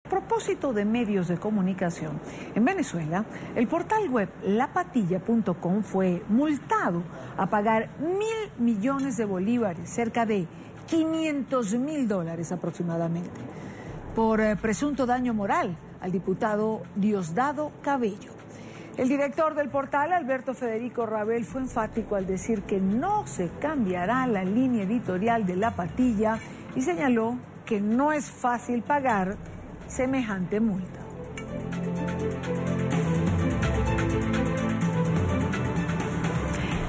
A propósito de medios de comunicación, en Venezuela, el portal web lapatilla.com fue multado a pagar 1.000 millones de bolívares, cerca de $500.000 aproximadamente, por presunto daño moral al diputado Diosdado Cabello. El director del portal, Alberto Federico Rabel, fue enfático al decir que no se cambiará la línea editorial de La Patilla y señaló que no es fácil pagar semejante multa.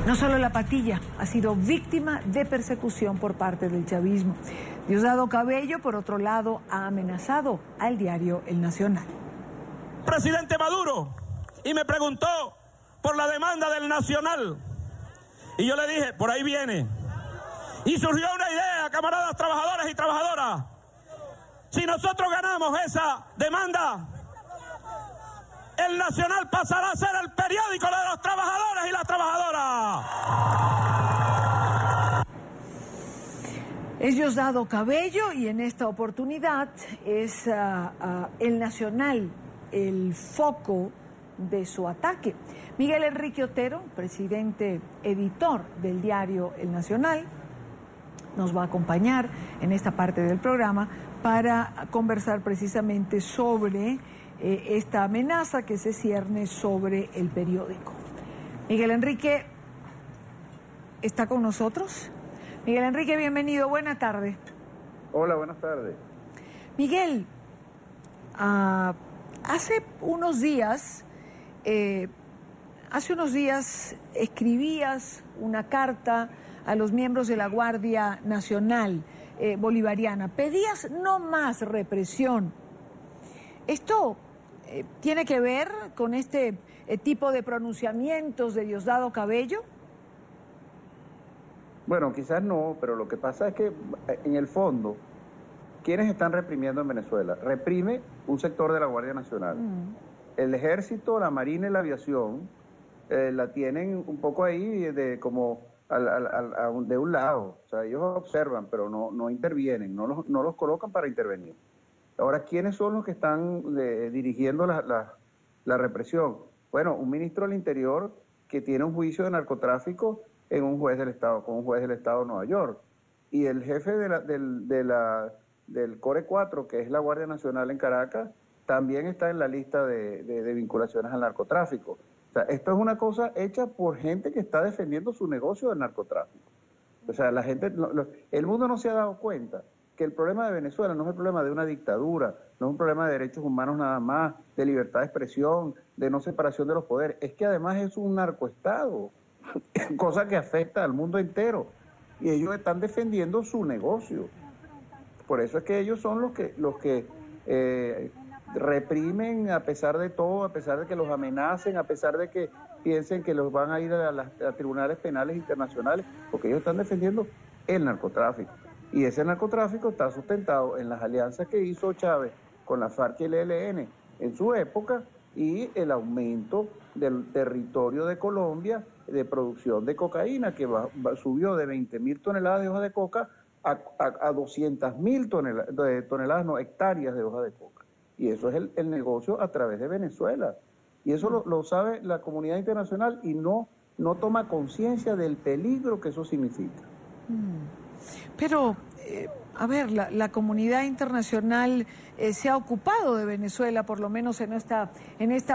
No solo La Patilla ha sido víctima de persecución por parte del chavismo. Diosdado Cabello, por otro lado, ha amenazado al diario El Nacional. Presidente Maduro, y me preguntó por la demanda del Nacional. Y yo le dije, por ahí viene. Y surgió una idea, camaradas trabajadores y trabajadoras. Si nosotros ganamos esa demanda, el Nacional pasará a ser el periódico de los trabajadores y las trabajadoras. Es Diosdado Cabello y en esta oportunidad es el Nacional el foco de su ataque. Miguel Enrique Otero, presidente editor del diario El Nacional, nos va a acompañar en esta parte del programa para conversar precisamente sobre esta amenaza que se cierne sobre el periódico. Miguel Enrique, ¿está con nosotros? Miguel Enrique, bienvenido, buena tarde. Hola, buenas tardes. Miguel, hace unos días escribías una carta a los miembros de la Guardia Nacional Bolivariana. Pedías no más represión. ¿Esto tiene que ver con este tipo de pronunciamientos de Diosdado Cabello? Bueno, quizás no, pero lo que pasa es que en el fondo, ¿quiénes están reprimiendo en Venezuela? Reprime un sector de la Guardia Nacional. El Ejército, la Marina y la Aviación la tienen un poco ahí de un lado. O sea, ellos observan, pero no intervienen, no los colocan para intervenir. Ahora, ¿quiénes son los que están dirigiendo la represión? Bueno, un ministro del Interior que tiene un juicio de narcotráfico en un juez del Estado, con un juez del Estado de Nueva York. Y el jefe del Core 4, que es la Guardia Nacional en Caracas, también está en la lista de vinculaciones al narcotráfico. O sea, esto es una cosa hecha por gente que está defendiendo su negocio del narcotráfico. O sea, el mundo no se ha dado cuenta que el problema de Venezuela no es el problema de una dictadura, no es un problema de derechos humanos nada más, de libertad de expresión, de no separación de los poderes. Es que además es un narcoestado, cosa que afecta al mundo entero. Y ellos están defendiendo su negocio. Por eso es que ellos son los que reprimen a pesar de todo, a pesar de que los amenacen, a pesar de que piensen que los van a ir a tribunales penales internacionales, porque ellos están defendiendo el narcotráfico. Y ese narcotráfico está sustentado en las alianzas que hizo Chávez con la FARC y el ELN en su época y el aumento del territorio de Colombia de producción de cocaína, que subió de 20.000 toneladas de hoja de coca a 200.000 toneladas, no, hectáreas de hoja de coca. Y eso es el negocio a través de Venezuela. Y eso lo sabe la comunidad internacional y no toma conciencia del peligro que eso significa. Pero, a ver, la comunidad internacional se ha ocupado de Venezuela, por lo menos en esta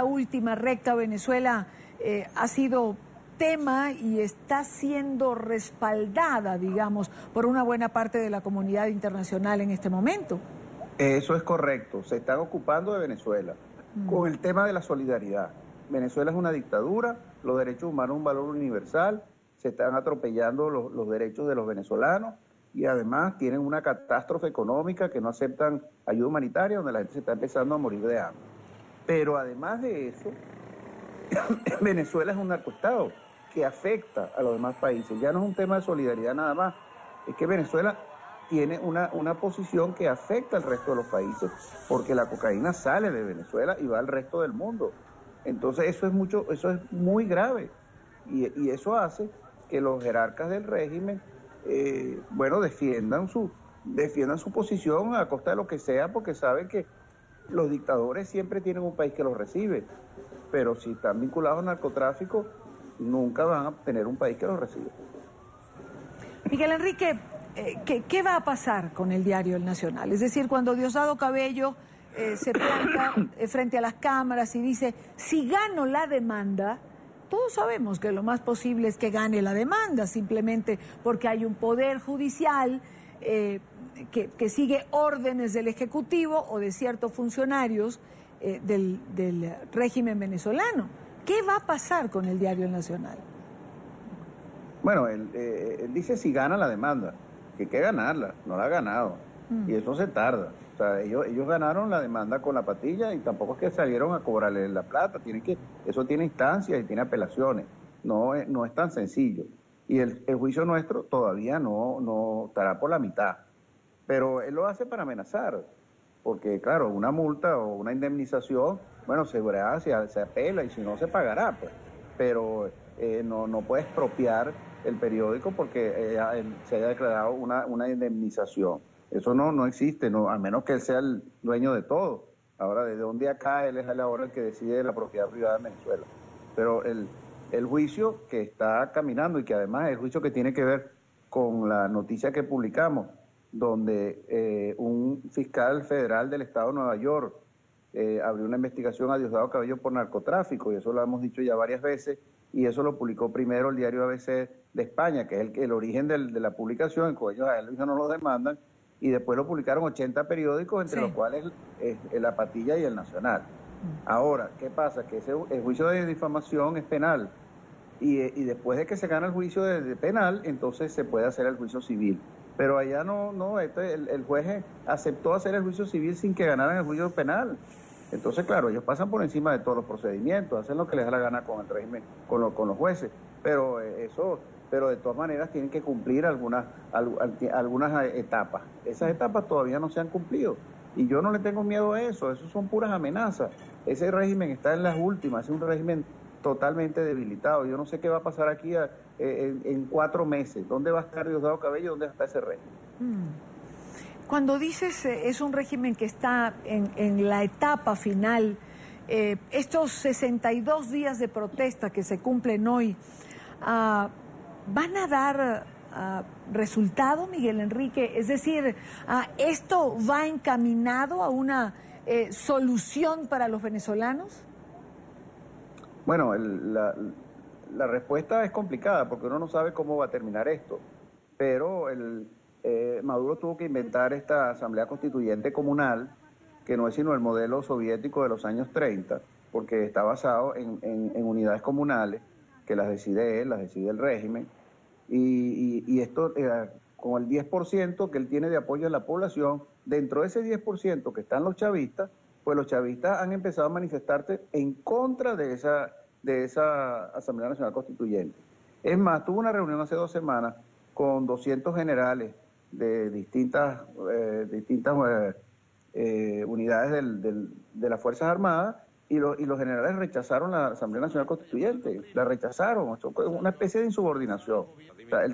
última recta. Venezuela ha sido tema y está siendo respaldada, digamos, por una buena parte de la comunidad internacional en este momento. Eso es correcto, se están ocupando de Venezuela con el tema de la solidaridad. Venezuela es una dictadura, los derechos humanos son un valor universal, se están atropellando los derechos de los venezolanos y además tienen una catástrofe económica que no aceptan ayuda humanitaria, donde la gente se está empezando a morir de hambre. Pero además de eso, Venezuela es un narcoestado que afecta a los demás países. Ya no es un tema de solidaridad nada más, es que Venezuela tiene una posición que afecta al resto de los países, porque la cocaína sale de Venezuela y va al resto del mundo. Entonces eso es muy grave y eso hace que los jerarcas del régimen defiendan su posición a costa de lo que sea, porque saben que los dictadores siempre tienen un país que los recibe, pero si están vinculados al narcotráfico, nunca van a tener un país que los recibe. Miguel Enrique, ¿qué va a pasar con el diario El Nacional? Es decir, cuando Diosdado Cabello se planta frente a las cámaras y dice, si gano la demanda, todos sabemos que lo más posible es que gane la demanda, simplemente porque hay un poder judicial que sigue órdenes del Ejecutivo o de ciertos funcionarios del régimen venezolano. ¿Qué va a pasar con el diario El Nacional? Bueno, él dice si gana la demanda, que hay que ganarla, no la ha ganado, y eso se tarda. O sea, ellos ganaron la demanda con la patilla y tampoco es que salieron a cobrarle la plata, eso tiene instancias y tiene apelaciones, no es tan sencillo. Y el juicio nuestro todavía no estará por la mitad, pero él lo hace para amenazar, porque claro, una multa o una indemnización, bueno, se apela y si no se pagará, pues, pero no puede expropiar el periódico porque se haya declarado una indemnización. Eso no existe, a menos que él sea el dueño de todo. Ahora, desde un día acá, él es ahora el que decide de la propiedad privada en Venezuela. Pero el juicio que está caminando y que además es el juicio que tiene que ver con la noticia que publicamos, donde un fiscal federal del estado de Nueva York abrió una investigación a Diosdado Cabello por narcotráfico, y eso lo hemos dicho ya varias veces, y eso lo publicó primero el diario ABC de España, que es el origen de la publicación, en que ellos a él no lo demandan, y después lo publicaron 80 periódicos, entre los cuales La Patilla y El Nacional. Ahora, ¿qué pasa? Que el juicio de difamación es penal, y después de que se gana el juicio de penal, entonces se puede hacer el juicio civil. Pero allá el juez aceptó hacer el juicio civil sin que ganaran el juicio penal. Entonces, claro, ellos pasan por encima de todos los procedimientos, hacen lo que les da la gana con el régimen, con los jueces, pero de todas maneras tienen que cumplir algunas etapas. Esas etapas todavía no se han cumplido, y yo no le tengo miedo a eso son puras amenazas. Ese régimen está en las últimas, es un régimen totalmente debilitado. Yo no sé qué va a pasar aquí en 4 meses. ¿Dónde va a estar Diosdado Cabello? ¿Dónde está ese régimen? Cuando dices es un régimen que está en la etapa final, estos 62 días de protesta que se cumplen hoy, ¿van a dar resultado, Miguel Enrique? Es decir, ¿esto va encaminado a una solución para los venezolanos? Bueno, la respuesta es complicada porque uno no sabe cómo va a terminar esto, pero Maduro tuvo que inventar esta Asamblea Constituyente Comunal, que no es sino el modelo soviético de los años 30, porque está basado en unidades comunales que las decide él, las decide el régimen, y esto con el 10% que él tiene de apoyo en la población. Dentro de ese 10% que están los chavistas, pues los chavistas han empezado a manifestarse en contra de esa Asamblea Nacional Constituyente. Es más, tuvo una reunión hace 2 semanas con 200 generales de distintas unidades de las Fuerzas Armadas, y los generales rechazaron la Asamblea Nacional Constituyente, la rechazaron, una especie de insubordinación. O sea,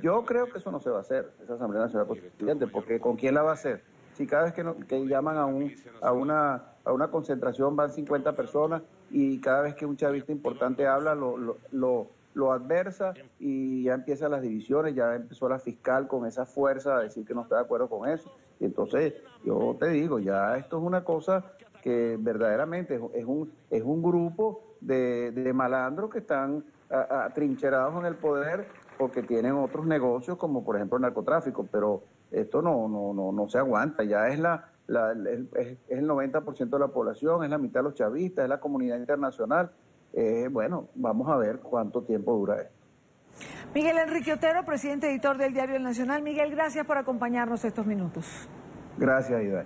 yo creo que eso no se va a hacer, esa Asamblea Nacional Constituyente, porque ¿con quién la va a hacer? Si cada vez que llaman a una concentración van 50 personas, y cada vez que un chavista importante habla lo adversa, y ya empiezan las divisiones, ya empezó la fiscal con esa fuerza a decir que no está de acuerdo con eso. Y entonces yo te digo, ya esto es una cosa que verdaderamente es un grupo de malandros que están atrincherados en el poder porque tienen otros negocios, como por ejemplo el narcotráfico, pero esto no se aguanta. Ya es el 90% de la población, es la mitad de los chavistas, es la comunidad internacional. Bueno, vamos a ver cuánto tiempo dura esto. Miguel Enrique Otero, presidente editor del diario El Nacional. Miguel, gracias por acompañarnos estos minutos. Gracias, Ida.